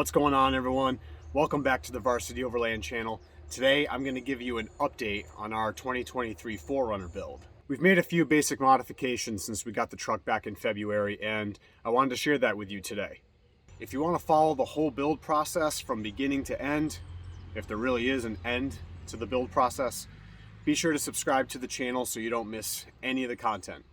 What's going on, everyone? Welcome back to the Varsity Overland channel. Today I'm going to give you an update on our 2023 4Runner build. We've made a few basic modifications since we got the truck back in February, and I wanted to share that with you today. If you want to follow the whole build process from beginning to end, if there really is an end to the build process, be sure to subscribe to the channel so you don't miss any of the content.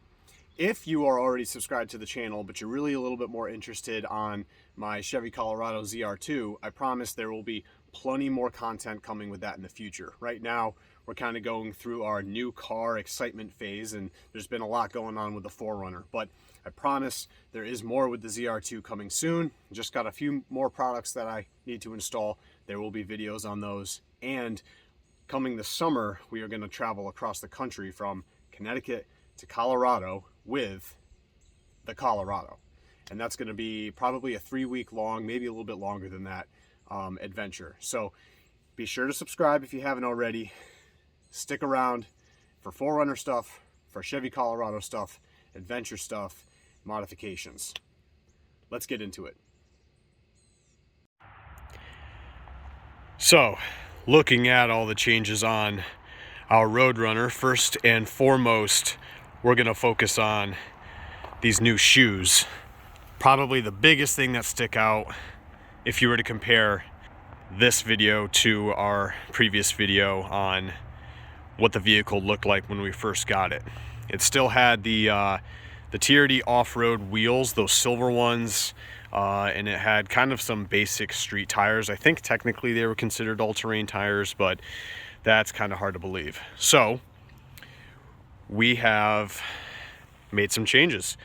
If you are already subscribed to the channel, but you're really a little bit more interested on my Chevy Colorado ZR2, I promise there will be plenty more content coming with that in the future. Right now, we're kind of going through our new car excitement phase, and there's been a lot going on with the 4Runner, but I promise there is more with the ZR2 coming soon. Just got a few more products that I need to install. There will be videos on those, and coming this summer, we are going to travel across the country from Connecticut to Colorado with the Colorado, and that's going to be probably a 3-week long, maybe a little bit longer than that, adventure. So be sure to subscribe if you haven't already. Stick around for 4Runner stuff, for Chevy Colorado stuff, adventure stuff, modifications. Let's get into it. So, looking at all the changes on our Roadrunner, first and foremost, we're going to focus on these new shoes. Probably the biggest thing that stick out if you were to compare this video to our previous video on what the vehicle looked like when we first got it. It still had the TRD off-road wheels, those silver ones, and it had kind of some basic street tires. I think technically they were considered all-terrain tires, but that's kind of hard to believe. So we have made some changes.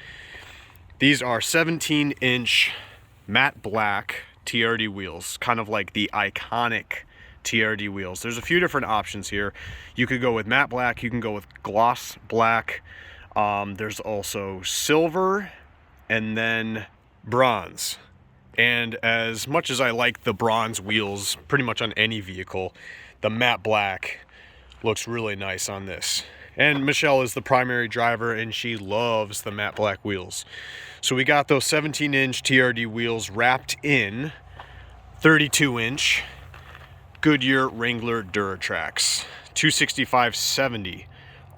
These are 17-inch matte black TRD wheels, kind of like the iconic TRD wheels. There's a few different options here. You could go with matte black, you can go with gloss black. There's also silver and then bronze. And as much as I like the bronze wheels pretty much on any vehicle, the matte black looks really nice on this. And Michelle is the primary driver, and she loves the matte black wheels. So we got those 17-inch TRD wheels wrapped in 32-inch Goodyear Wrangler Duratrax 265/70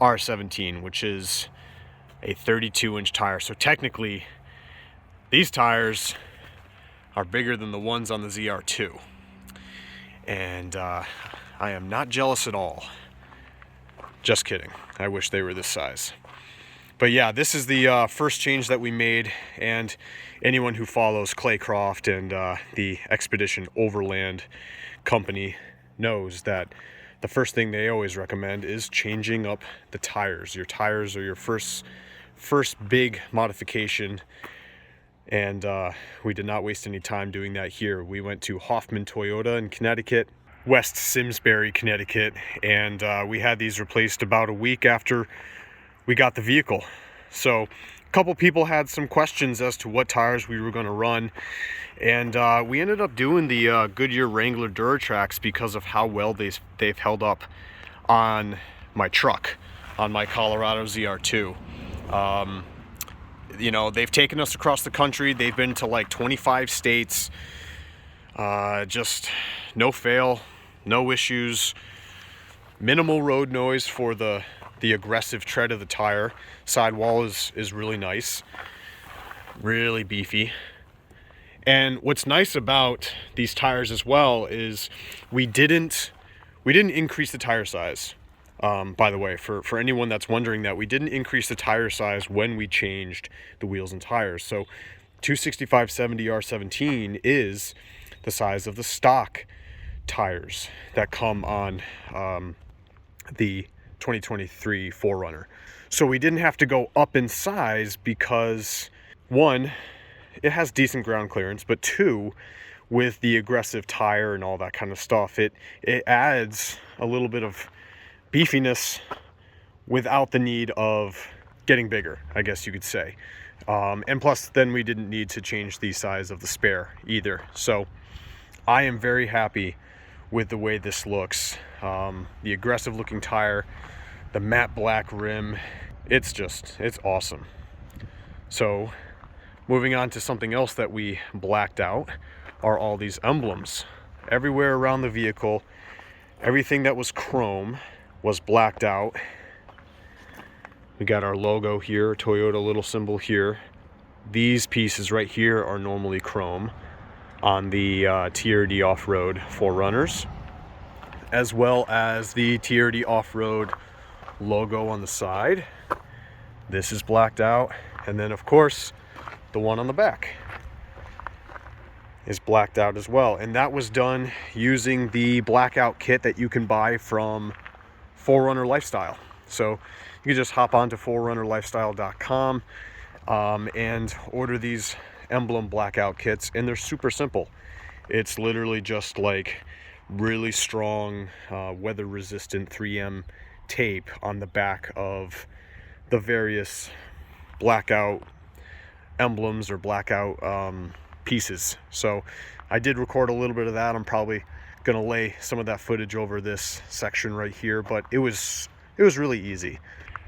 R17, which is a 32-inch tire. So technically, these tires are bigger than the ones on the ZR2. And I am not jealous at all. Just kidding. I wish they were this size. But yeah, this is the first change that we made, and anyone who follows Claycroft and the Expedition Overland company knows that the first thing they always recommend is changing up the tires. Your tires are your first big modification, and we did not waste any time doing that here. We went to Hoffman Toyota in Connecticut, West Simsbury, Connecticut, and we had these replaced about a week after we got the vehicle. So a couple people had some questions as to what tires we were going to run, and we ended up doing the Goodyear Wrangler Duratrax because of how well they've held up on my truck, on my Colorado ZR2. You know, they've taken us across the country. They've been to like 25 states. Just no fail, no issues, minimal road noise for the aggressive tread of the tire. Sidewall is really nice, really beefy. And what's nice about these tires as well is we didn't increase the tire size. By the way, for anyone that's wondering, that we didn't increase the tire size when we changed the wheels and tires. So 265/70 R17 is the size of the stock tires that come on the 2023 4Runner. So we didn't have to go up in size because, one, it has decent ground clearance, but two, with the aggressive tire and all that kind of stuff, it adds a little bit of beefiness without the need of getting bigger, I guess you could say. And plus, then we didn't need to change the size of the spare either. So I am very happy with the way this looks. The aggressive looking tire, the matte black rim, it's awesome. So moving on to something else that we blacked out, are all these emblems. Everywhere around the vehicle, everything that was chrome was blacked out. We got our logo here, Toyota little symbol here. These pieces right here are normally chrome on the TRD off-road 4Runners, as well as the TRD off-road logo on the side. This is blacked out, and then of course the one on the back is blacked out as well, and that was done using the blackout kit that you can buy from 4Runner Lifestyle. So you can just hop onto 4runnerlifestyle.com and order these emblem blackout kits, and they're super simple. It's literally just like really strong weather resistant 3M tape on the back of the various blackout emblems or blackout pieces. So I did record a little bit of that. I'm probably gonna lay some of that footage over this section right here, but it was really easy.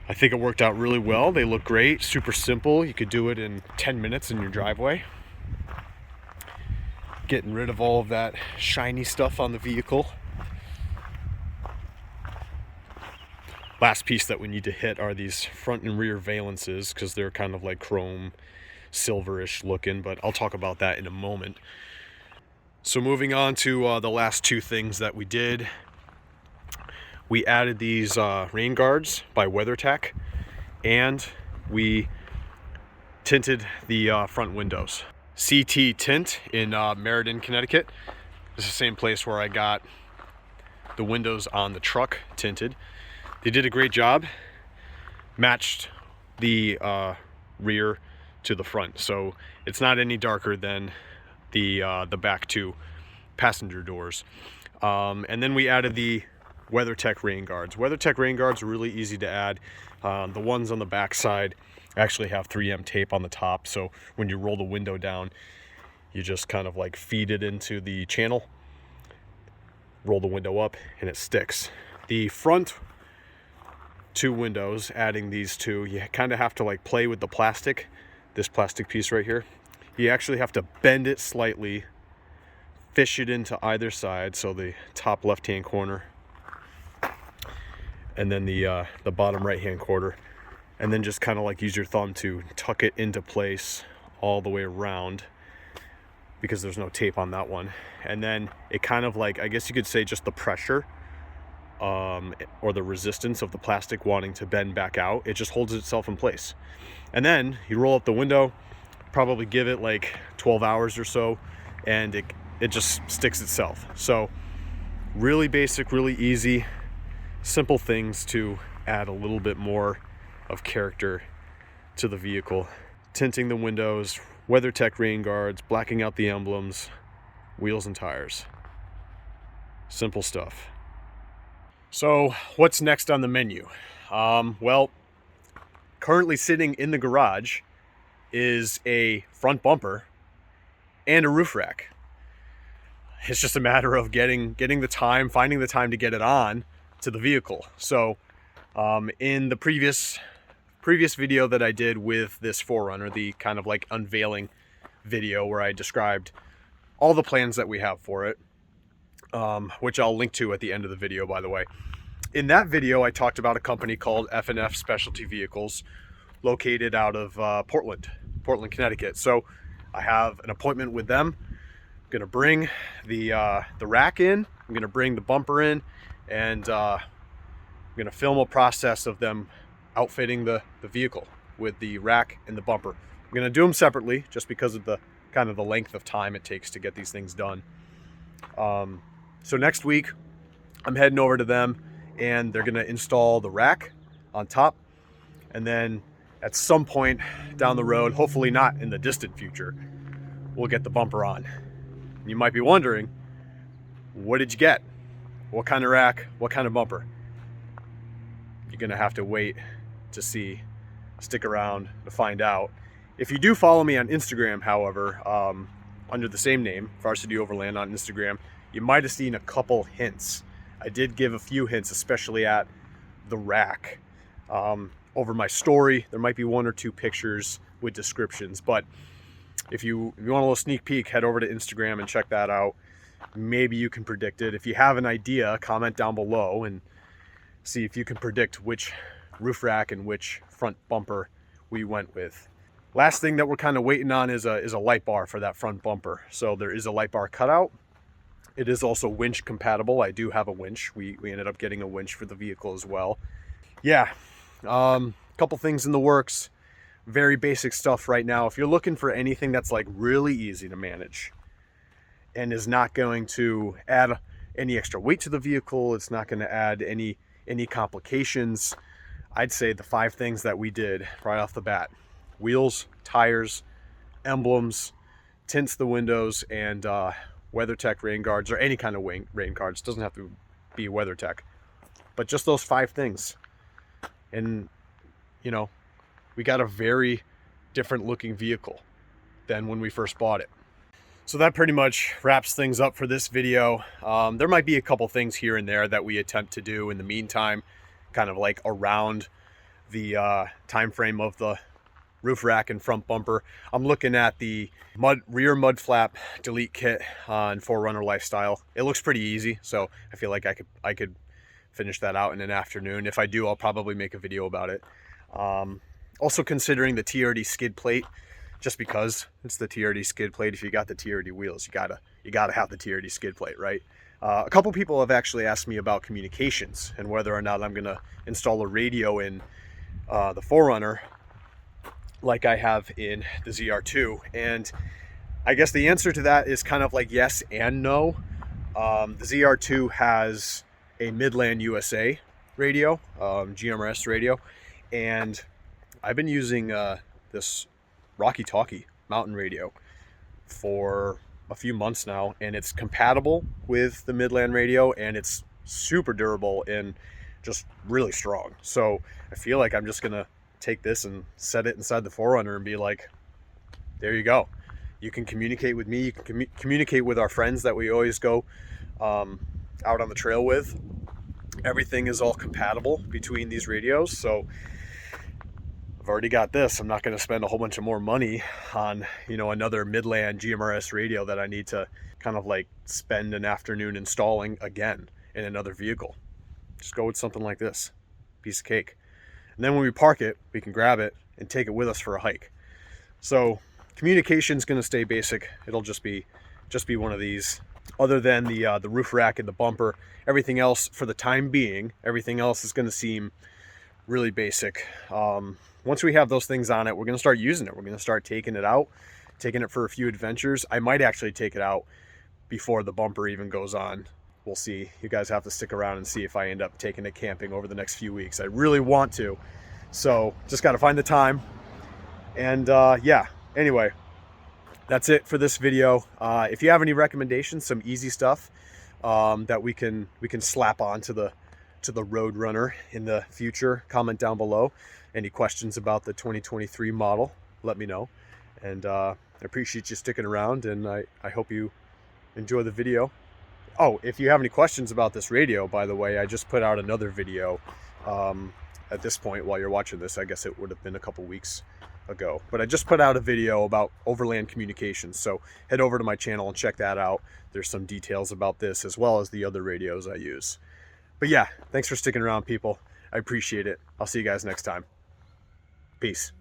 I think it worked out really well. They look great, super simple. You could do it in 10 minutes in your driveway. Getting rid of all of that shiny stuff on the vehicle. Last piece that we need to hit are these front and rear valences, because they're kind of like chrome silverish looking, but I'll talk about that in a moment. So moving on to the last two things that we did. We added these rain guards by WeatherTech, and we tinted the front windows. CT Tint in Meriden, Connecticut. This is the same place where I got the windows on the truck tinted. They did a great job. Matched the rear to the front, so it's not any darker than the back two passenger doors. And then we added the WeatherTech rain guards. WeatherTech rain guards are really easy to add. The ones on the back side actually have 3M tape on the top, so when you roll the window down, you just kind of like feed it into the channel, roll the window up, and it sticks. The front two windows, adding these two, you kind of have to like play with the plastic, this plastic piece right here. You actually have to bend it slightly, fish it into either side, so the top left hand corner and then the bottom right hand corner, and then just kind of like use your thumb to tuck it into place all the way around, because there's no tape on that one. And then it kind of like, I guess you could say, just the pressure or the resistance of the plastic wanting to bend back out, it just holds itself in place. And then you roll up the window, probably give it like 12 hours or so, and it just sticks itself. So really basic, really easy, simple things to add a little bit more of character to the vehicle. Tinting the windows, WeatherTech rain guards, blacking out the emblems, wheels and tires. Simple stuff. So what's next on the menu? Well, currently sitting in the garage is a front bumper and a roof rack. It's just a matter of getting the time, finding the time to get it on to the vehicle. So in the previous video that I did with this 4Runner, the kind of like unveiling video where I described all the plans that we have for it, which I'll link to at the end of the video, by the way. In that video, I talked about a company called F&F Specialty Vehicles, located out of Portland, Connecticut. So I have an appointment with them. I'm gonna bring the rack in, I'm gonna bring the bumper in, and I'm gonna film a process of them outfitting the vehicle with the rack and the bumper. I'm gonna do them separately just because of the kind of the length of time it takes to get these things done. So next week I'm heading over to them, and they're gonna install the rack on top, and then at some point down the road, hopefully not in the distant future, we'll get the bumper on. You might be wondering, what did you get? What kind of rack? What kind of bumper? You're gonna have to wait to see, stick around to find out. If you do follow me on Instagram, however, under the same name, Varsity Overland on Instagram, you might have seen a couple hints. I did give a few hints, especially at the rack. Over my story, there might be one or two pictures with descriptions, but If you want a little sneak peek, head over to Instagram and check that out. Maybe you can predict it. If you have an idea, comment down below and see if you can predict which roof rack and which front bumper we went with. Last thing that we're kind of waiting on is a light bar for that front bumper. So there is a light bar cutout. It is also winch compatible. I do have a winch. We ended up getting a winch for the vehicle as well. Yeah, couple things in the works. Very basic stuff right now. If you're looking for anything that's like really easy to manage and is not going to add any extra weight to the vehicle, it's not going to add any complications, I'd say the 5 things that we did right off the bat: wheels, tires, emblems, tints the windows, and WeatherTech rain guards, or any kind of rain guards. Doesn't have to be WeatherTech, but just those 5 things. And you know, we got a very different looking vehicle than when we first bought it. So that pretty much wraps things up for this video. There might be a couple things here and there that we attempt to do in the meantime, kind of like around the time frame of the roof rack and front bumper. I'm looking at the rear mud flap delete kit on 4Runner Lifestyle. It looks pretty easy, so I feel like I could finish that out in an afternoon. If I do, I'll probably make a video about it. Also considering the TRD skid plate, just because it's the TRD skid plate. If you got the TRD wheels, you gotta have the TRD skid plate, right? A couple people have actually asked me about communications and whether or not I'm gonna install a radio in the 4Runner like I have in the ZR2. And I guess the answer to that is kind of like yes and no. The ZR2 has a Midland USA radio, GMRS radio, and I've been using this Rocky Talkie mountain radio for a few months now, and it's compatible with the Midland radio, and it's super durable and just really strong. So I feel like I'm just gonna take this and set it inside the 4Runner and be like, there you go. You can communicate with me, you can communicate with our friends that we always go out on the trail with. Everything is all compatible between these radios, so I've already got this. I'm not going to spend a whole bunch of more money on, you know, another Midland GMRS radio that I need to kind of like spend an afternoon installing again in another vehicle. Just go with something like this, piece of cake. And then when we park it, we can grab it and take it with us for a hike. So communication's going to stay basic. It'll just be one of these. Other than the roof rack and the bumper, everything else for the time being, everything else is going to seem really basic. Once we have those things on it, we're going to start using it. We're going to start taking it out, taking it for a few adventures. I might actually take it out before the bumper even goes on. We'll see. You guys have to stick around and see if I end up taking it camping over the next few weeks. I really want to. So just got to find the time. And yeah, anyway, that's it for this video. If you have any recommendations, some easy stuff that we can slap on to the Roadrunner in the future, comment down below. Any questions about the 2023 model, let me know. And I appreciate you sticking around, and I hope you enjoy the video. Oh, if you have any questions about this radio, by the way, I just put out another video at this point while you're watching this. I guess it would have been a couple weeks ago, but I just put out a video about Overland communications, so head over to my channel and check that out. There's some details about this as well as the other radios I use. But yeah, thanks for sticking around, people. I appreciate it. I'll see you guys next time. Peace.